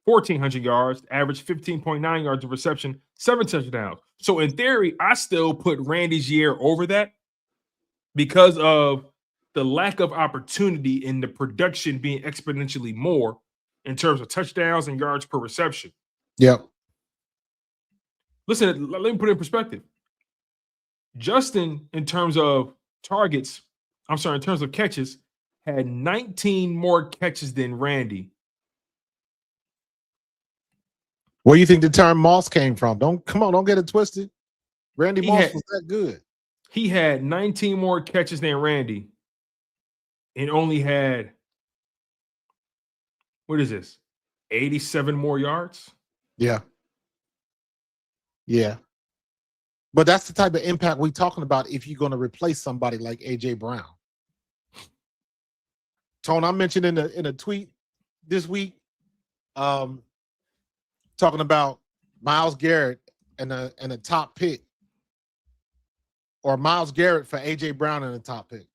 1,400 yards, average 15.9 yards of reception, 7 touchdowns. So in theory, I still put Randy's year over that because of the lack of opportunity in the production being exponentially more in terms of touchdowns and yards per reception. Yep. Listen, let me put it in perspective. Justin, in terms of catches, had 19 more catches than Randy. Where do you think the term Moss came from? Don't get it twisted. Randy Moss was that good. He had 19 more catches than Randy and only had, what is this, 87 more yards? Yeah. Yeah. But that's the type of impact we're talking about if you're going to replace somebody like AJ Brown. Tone, I mentioned in a tweet this week, talking about Myles Garrett and a top pick, or Myles Garrett for AJ Brown in a top pick.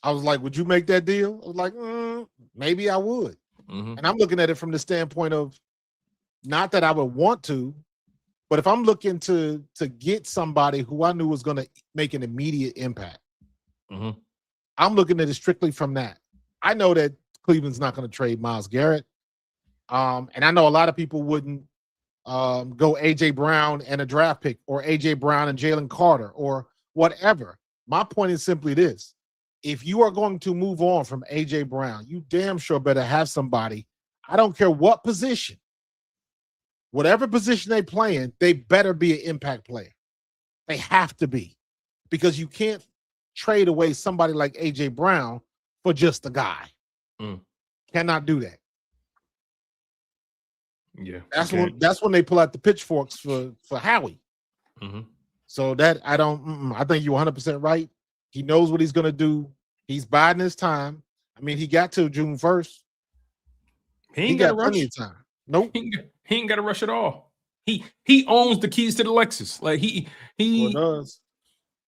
I was like, would you make that deal? I was like, maybe I would. Mhm. And I'm looking at it from the standpoint of not that I would want to, but if I'm looking to get somebody who I knew was going to make an immediate impact, Mhm. I'm looking at it strictly from that. I know that Cleveland's not going to trade Myles Garrett. And I know a lot of people wouldn't go AJ Brown and a draft pick, or AJ Brown and Jalen Carter, or whatever. My point is simply this: if you are going to move on from AJ Brown, you damn sure better have somebody. I don't care what position, whatever position they play in, they better be an impact player. They have to be, because you can't trade away somebody like AJ Brown for just a guy. Mm. Cannot do that. Yeah. That's when they pull out the pitchforks for Howie. Mm-hmm. So that I think you're 100% right. He knows what he's going to do. He's biding his time. I mean, he got till June 1st. He He ain't got to got rush. plenty of time. Nope. He ain't got to rush at all. He owns the keys to the Lexus. Like he does.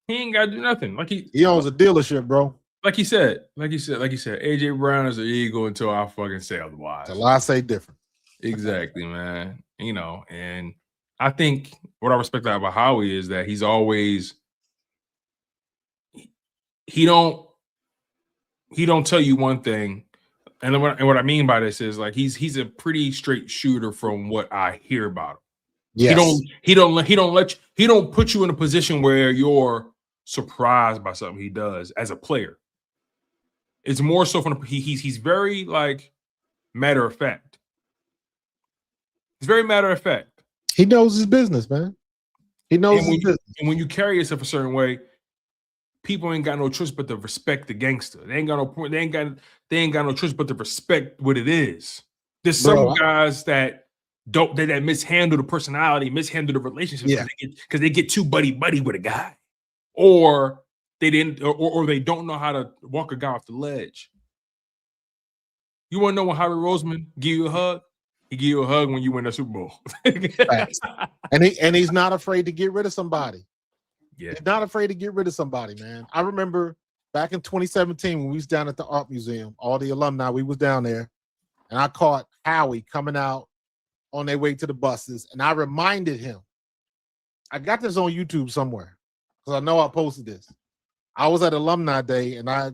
He ain't got to do nothing. Like he owns a dealership, bro. Like he said, AJ Brown is an ego until I fucking say otherwise. Till I say different. Exactly, man. You know, and I think what I respect about Howie is that he's always he don't tell you one thing, and what I mean by this is like he's a pretty straight shooter from what I hear about him. Yes. He don't put you in a position where you're surprised by something he does as a player. It's more so from he's very like matter of fact. He's very matter of fact. He knows his business, man. He knows his business. And when you carry yourself a certain way, people ain't got no choice but to respect the gangster. They ain't got no point. They ain't got no choice but to respect what it is. There's some guys that don't that mishandle the personality, mishandle the relationship because they get too buddy with a guy, or they didn't, or they don't know how to walk a guy off the ledge. You want to know when Howie Roseman give you a hug? He give you a hug when you win the Super Bowl. and he's not afraid to get rid of somebody. Yeah. He's not afraid to get rid of somebody, man. I remember back in 2017 when we was down at the Art Museum, all the alumni, we was down there, and I caught Howie coming out on their way to the buses, and I reminded him. I got this on YouTube somewhere because I know I posted this. I was at Alumni Day, and I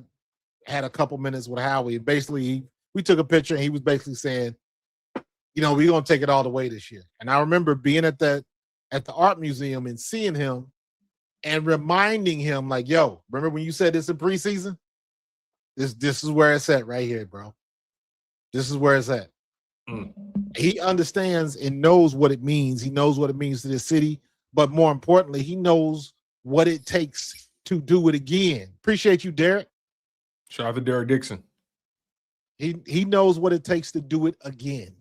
had a couple minutes with Howie. Basically, we took a picture, and he was basically saying, you know, we're going to take it all the way this year. And I remember being at the Art Museum and seeing him and reminding him, like, yo, remember when you said this in preseason? This is where it's at right here, bro. This is where it's at. He understands and knows what it means. He knows what it means to this city. But more importantly, he knows what it takes to do it again. Appreciate you, Derek. Shout out to Derek Dixon. He knows what it takes to do it again.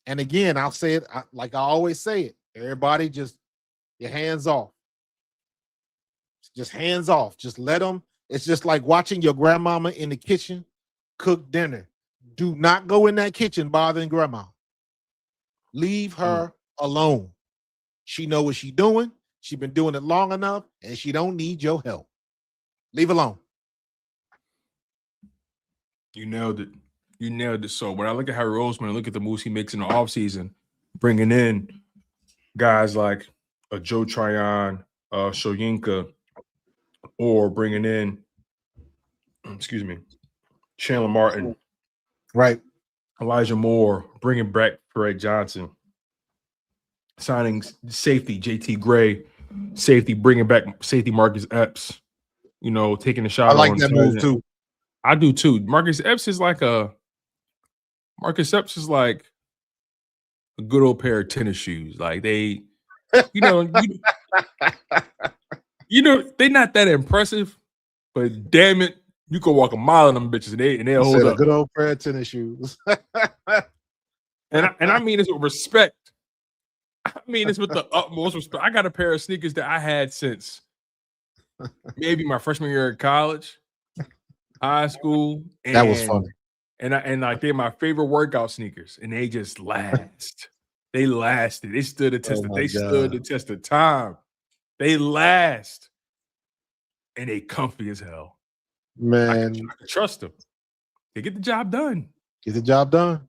And again, I'll say it like I always say it. Everybody just your hands off. Just hands off. Just let them. It's just like watching your grandmama in the kitchen cook dinner. Do not go in that kitchen bothering grandma. Leave her alone. She know what she's doing. She's been doing it long enough, and she don't need your help. Leave alone. You nailed it. You nailed it. So when I look at Harry Roseman and look at the moves he makes in the offseason, bringing in guys like a Joe Tryon, Shoyinka, or bringing in, Chandler Martin, right? Elijah Moore, bringing back Fred Johnson, signing safety JT Gray, safety, bringing back safety Marcus Epps, you know, taking a shot. I like that move too. I do too. Marcus Epps is like a good old pair of tennis shoes. Like they, they're not that impressive, but damn it, you can walk a mile in them bitches and they'll hold up. A good old pair of tennis shoes. and I mean this with respect. I mean this with the utmost respect. I got a pair of sneakers that I had since maybe my freshman year of college, high school. And, that was funny. And like they're my favorite workout sneakers, and they just last. They lasted. They stood the test. Stood the test of time. They last, and they comfy as hell. Man, I can trust them. They get the job done. get the job done.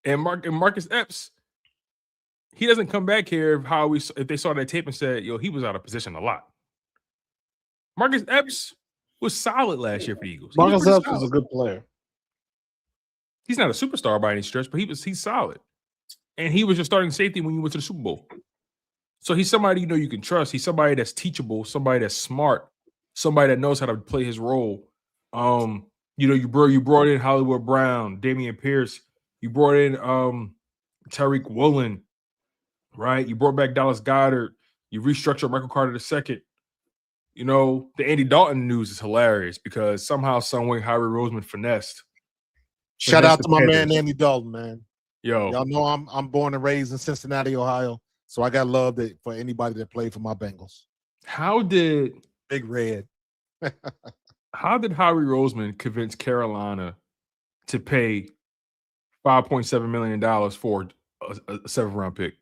And Marcus Epps, he doesn't come back here if they saw that tape and said, yo, he was out of position a lot. Marcus Epps was solid last year for the Eagles. Marcus pretty Epps is a solid. good player. He's not a superstar by any stretch, but he's solid. And he was your starting safety when you went to the Super Bowl. So he's somebody you can trust. He's somebody that's teachable, somebody that's smart, somebody that knows how to play his role. You brought in Hollywood Brown, Damian Pierce, you brought in Tariq Woolen, right? You brought back Dallas Goedert, you restructured Michael Carter II. The Andy Dalton news is hilarious because somehow, someway, Howie Roseman finessed. Shout out to my man Panthers. Andy Dalton, man. Yo, Y'all know I'm born and raised in Cincinnati, Ohio, so I got love for anybody that played for my Bengals. how did Big Red. Howie Roseman convince Carolina to pay $5.7 million for a 7th-round pick?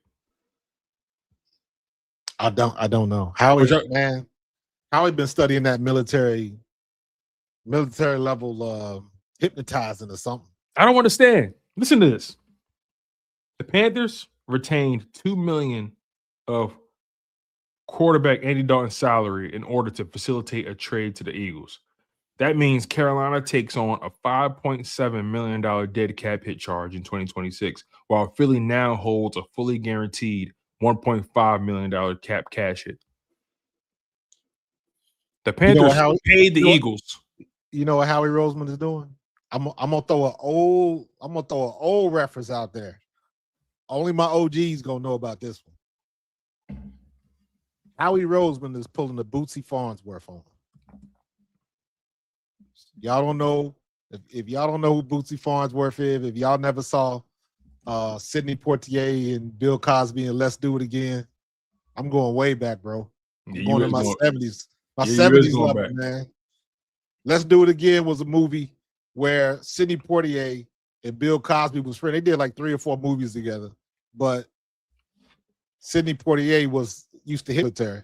I don't know. Howie been studying that military level hypnotizing or something. I don't understand. Listen to this. The Panthers retained $2 million of quarterback Andy Dalton's salary in order to facilitate a trade to the Eagles. That means Carolina takes on a $5.7 million dead cap hit charge in 2026, while Philly now holds a fully guaranteed $1.5 million cap cash hit. The Panthers paid the Eagles. You know what Howie Roseman is doing? I'm gonna throw an old reference out there. Only my OGs gonna know about this one. Howie Roseman is pulling the Bootsy Farnsworth on him. Y'all don't know if y'all don't know who Bootsy Farnsworth is. If y'all never saw Sidney Poitier and Bill Cosby and Let's Do It Again, I'm going way back, bro. I'm going in my 70s. My 70s level, man. Let's Do It Again was a movie where Sidney Poitier and Bill Cosby was friends. They did like 3 or 4 movies together, but Sidney Poitier used to military.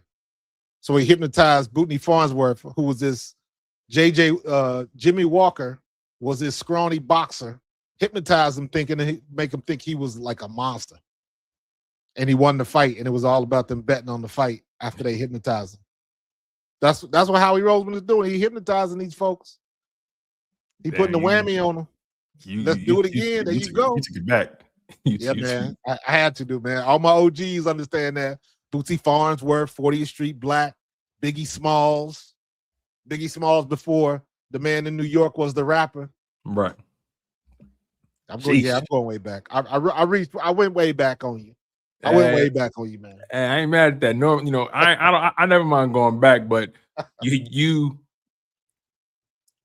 So he hypnotized Bootsy Farnsworth, who was this Jimmy Walker was this scrawny boxer, hypnotized him make him think he was like a monster. And he won the fight, and it was all about them betting on the fight after they hypnotized him. That's what Howie Roseman is doing. He hypnotizing these folks. He putting the whammy on them. Let's do it again. There you go. You took it back. Man. I had to do, man. All my OGs understand that. Bootsy Farnsworth, 40th Street Black, Biggie Smalls before the man in New York was the rapper. Right. I'm going way back. I went way back on you. I went way back on you, man. I ain't mad at that. No, I never mind going back, but you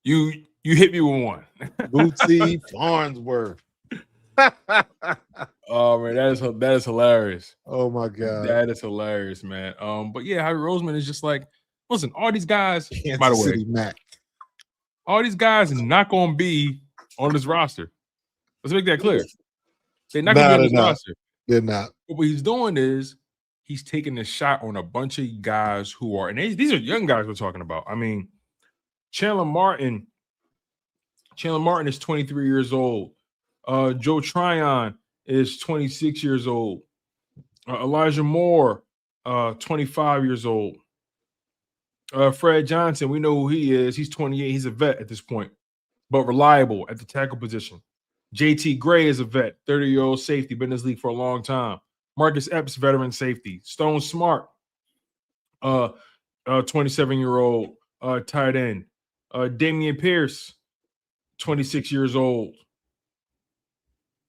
hit me with one. Bootsy Farnsworth. Oh man, that is hilarious. Oh my god, that is hilarious, man. But yeah, Howie Roseman is just like, listen, all these guys. Kansas by the way, City Mac. all these guys are not going to be on this roster. Let's make that clear. They're not going to be on this roster. They're not. But what he's doing is he's taking a shot on a bunch of guys who are, and these are young guys we're talking about. I mean, Chandler Martin is 23 years old. Joe Tryon is 26 years old. Elijah Moore, 25 years old. Fred Johnson, we know who he is. He's 28. He's a vet at this point, but reliable at the tackle position. JT Gray is a vet, 30-year-old safety, been in this league for a long time. Marcus Epps, veteran safety. Stone Smart, 27-year-old tight end. Damian Pierce, 26 years old.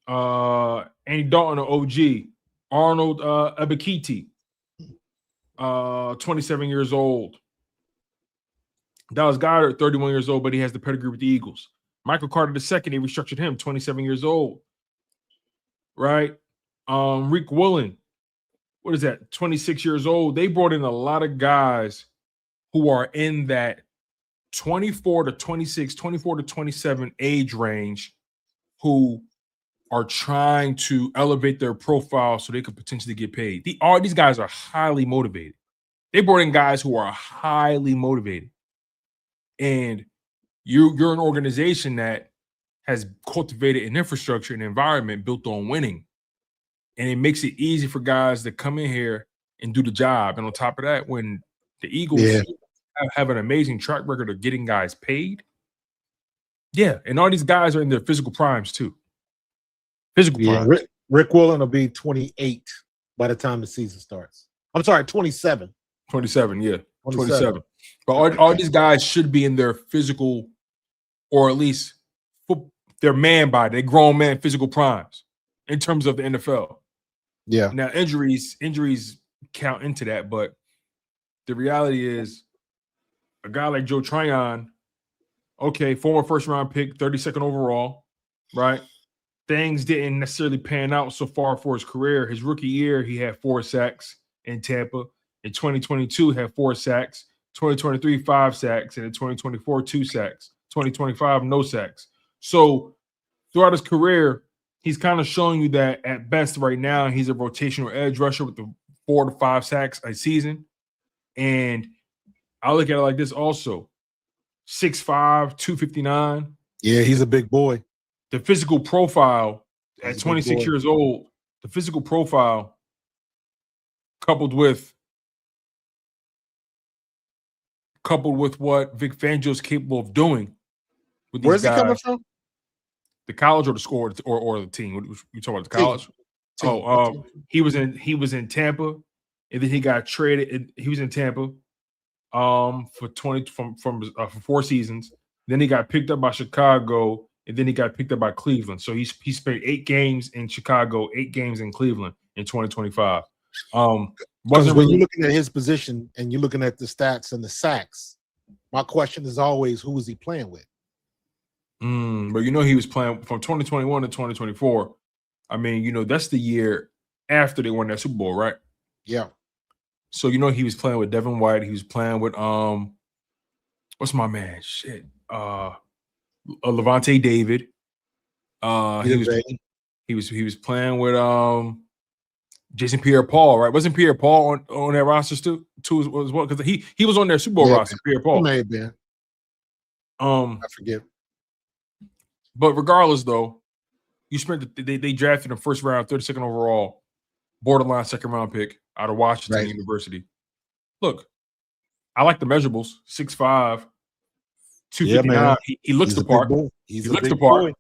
Andy Dalton, OG. Arnold Ebiketie, 27 years old. Dallas Goedert, 31 years old, but he has the pedigree with the Eagles. Michael Carter II, they restructured him, 27 years old. Right? Rick Woolen, what is that? 26 years old. They brought in a lot of guys who are in that 24 to 26, 24 to 27 age range who are trying to elevate their profile so they could potentially get paid. All these guys are highly motivated. They brought in guys who are highly motivated. And you're an organization that has cultivated an infrastructure and environment built on winning. And it makes it easy for guys to come in here and do the job. And on top of that, when the Eagles have an amazing track record of getting guys paid, and all these guys are in their physical primes too. Physical primes. Rick Willen will be 28 by the time the season starts. I'm sorry, 27. 27, yeah. 27. But all these guys should be in their physical, or at least their man body, their grown man physical primes in terms of the NFL. Yeah. Now injuries count into that, but the reality is a guy like Joe Tryon, okay, former first-round pick, 32nd overall, right? Things didn't necessarily pan out so far for his career. His rookie year, he had 4 sacks in Tampa. In 2022, had 4 sacks. 2023, 5 sacks. And in 2024, 2 sacks. 2025, no sacks. So throughout his career, he's kind of showing you that at best right now, he's a rotational edge rusher with the 4 to 5 sacks a season. And I look at it like this also. 6'5", 259. Yeah, he's a big boy. The physical profile at 26 years old, the physical profile coupled with what Vic Fangio is capable of doing with these Where's guys. he coming from? The college or the score or the team? You talking about the college? Team. He was in Tampa, and then he got traded. He was in Tampa for 4 seasons. Then he got picked up by Chicago, and then he got picked up by Cleveland. So he spent 8 games in Chicago, 8 games in Cleveland in 2025. Because when you're looking at his position and you're looking at the stats and the sacks, my question is always, who is he playing with? But he was playing from 2021 to 2024. I mean, that's the year after they won that Super Bowl, right? Yeah. So he was playing with Devin White. He was playing with what's my man? Shit. Levante David. He was playing with Jason Pierre-Paul, right? Wasn't Pierre-Paul on that roster too as well? Because he was on their Super Bowl roster, Pierre-Paul. He may have been. I forget. But regardless, though, you spent they drafted him first round, 32nd overall, borderline second round pick out of Washington University. Look, I like the measurables. 6'5", 259. He looks the part. He looks the part.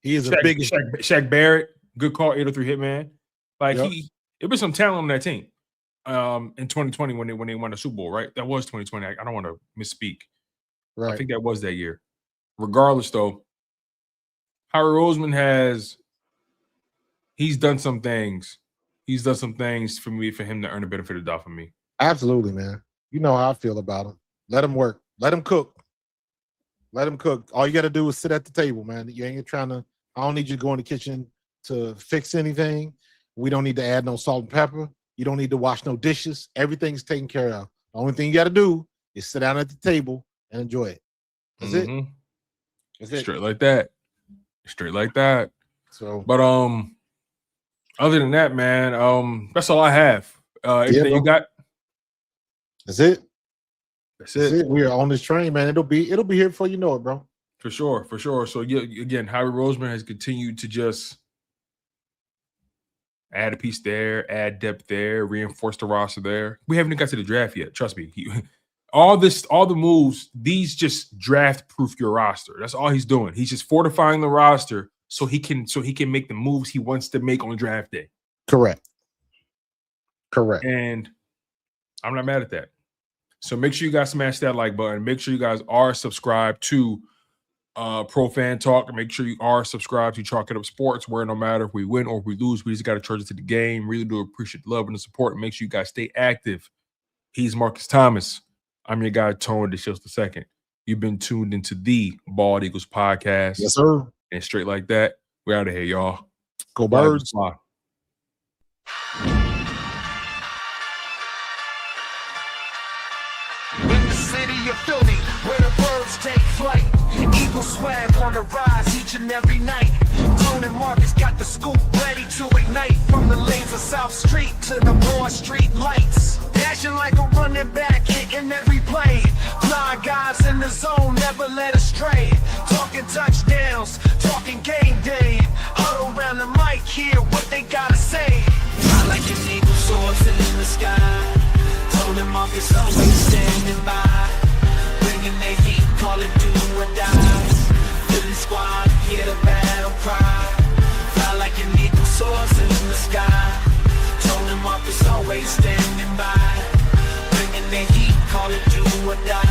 He is a big Shaq Barrett, good call, 803 hitman. There was some talent on that team. In 2020 when they won the Super Bowl, right? That was 2020. I don't want to misspeak. Right. I think that was that year. Regardless, though, Howie Roseman he's done some things. He's done some things for him to earn a benefit of the doubt from me. Absolutely, man. You know how I feel about him. Let him work. Let him cook. Let him cook. All you got to do is sit at the table, man. You ain't trying to. I don't need you to go in the kitchen to fix anything. We don't need to add no salt and pepper. You don't need to wash no dishes. Everything's taken care of. The only thing you got to do is sit down at the table and enjoy it. That's it. That's it. Straight like that. Straight like that. So, but other than that, man, that's all I have. Anything you got? That's it. That's it. We are on this train, man. It'll be here before you know it, bro. For sure. So again, Howie Roseman has continued to just add a piece there, add depth there, reinforce the roster there. We haven't even got to the draft yet. Trust me. All the moves, these just draft-proof your roster. That's all he's doing. He's just fortifying the roster so he can make the moves he wants to make on draft day. Correct. And I'm not mad at that. So make sure you guys smash that like button. Make sure you guys are subscribed to Pro Fan Talk. Make sure you are subscribed to Chalk It Up Sports, where no matter if we win or if we lose, we just got to charge it to the game. Really do appreciate the love and the support. And make sure you guys stay active. He's Marcus Thomas. I'm your guy, Tony DeShields II. You've been tuned into the Bald Eagles podcast. Yes, sir. And straight like that, we're out of here, y'all. Go Birds. In the city of Philly, where the birds take flight, Eagle swag on the rise each and every night. Tone and Marcus got the scoop ready to ignite. From the lanes of South Street to the Broad Street lights. Dashing like a running back, hitting every play. Blind guys in the zone, never led astray. Talking touchdowns, talking game day. Huddle around the mic, hear what they gotta say. I like an eagle soaring in the sky. Tone and Marcus always standing by. Bringing their heat, call it do or die. Philly squad, hear the battle cry. Fly like an eagle soaring in the sky. Tone and Marcus always standing by. Bringing their heat, call it do or die.